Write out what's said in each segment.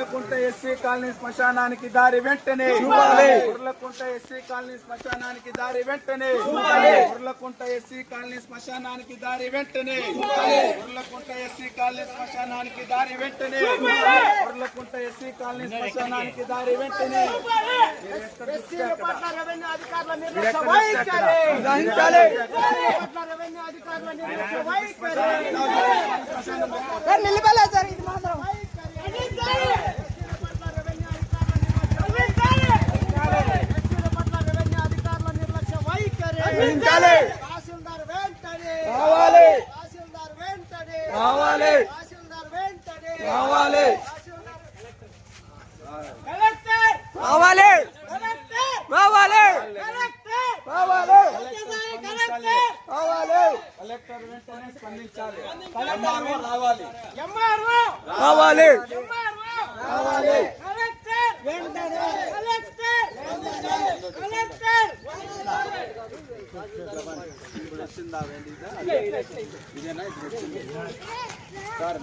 ఉర్లకుంట SC colony శ్మశానానికి దారి వెంటనే ఉర్లకుంట ఎస్సీ కాలనీ శ్మశానానికి దారి వెంటనే ఉర్లకుంట ఎస్సీ కాలనీ శ్మశానానికి దారి వెంటనే ఉర్లకుంట ఎస్సీ కాలనీ శ్మశానానికి దారి వెంటనే ఉర్లకుంట ఎస్సీ కాలనీ శ్మశానానికి దారి వెంటనే కలెక్టర్ వెంటనే స్పందించాలి. సార్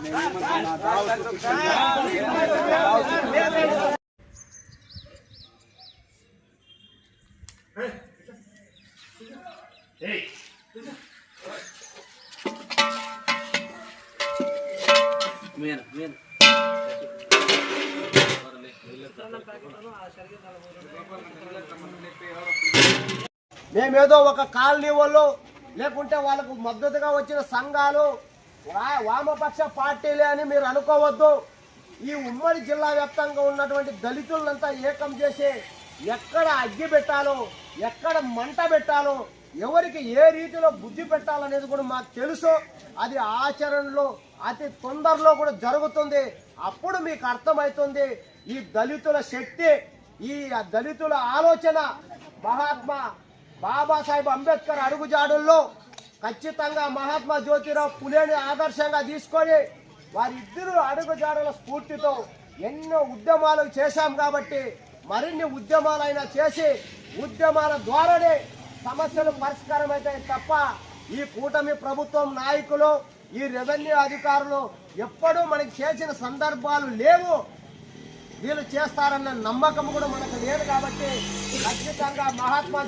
మేమేదో ఒక కాలనీ వాళ్ళు లేకుంటే వాళ్ళకు మద్దతుగా వచ్చిన సంఘాలు వామపక్ష పార్టీలే అని మీరు అనుకోవద్దు. ఈ ఉమ్మడి జిల్లా వ్యాప్తంగా ఉన్నటువంటి దళితులంతా ఏకం చేసి ఎక్కడ అగ్గి పెట్టాలో, ఎక్కడ మంట పెట్టాలో, ఎవరికి ఏ రీతిలో బుద్ధి పెట్టాలనేది కూడా మాకు తెలుసు. అది ఆచరణలో అతి తొందరలో కూడా జరుగుతుంది. అప్పుడు మీకు అర్థమవుతుంది ఈ దళితుల శక్తి, ఈ దళితుల ఆలోచన. మహాత్మా బాబాసాహెబ్ అంబేద్కర్ అడుగుజాడుల్లో ఖచ్చితంగా మహాత్మా జ్యోతిరావు పులేని ఆదర్శంగా తీసుకొని వారిద్దరు అడుగుజాడుల స్ఫూర్తితో ఎన్నో ఉద్యమాలు చేశాం. కాబట్టి మరిన్ని ఉద్యమాలైనా చేసి ఉద్యమాల ద్వారానే సమస్యలు పరిష్కారం అవుతాయి తప్ప ఈ కూటమి ప్రభుత్వం నాయకులు, ఈ రెవెన్యూ అధికారులు ఎప్పుడూ మనకి చేసిన సందర్భాలు లేవు. వీళ్ళు చేస్తారన్న నమ్మకం కూడా మనకు లేదు. కాబట్టి ఖచ్చితంగా మహాత్మా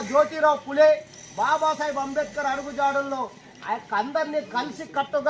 జ్యోతిరావు పులే, బాబాసాహెబ్ అంబేద్కర్ అడుగుజాడుల్లో అందరినీ కలిసి కట్టుగా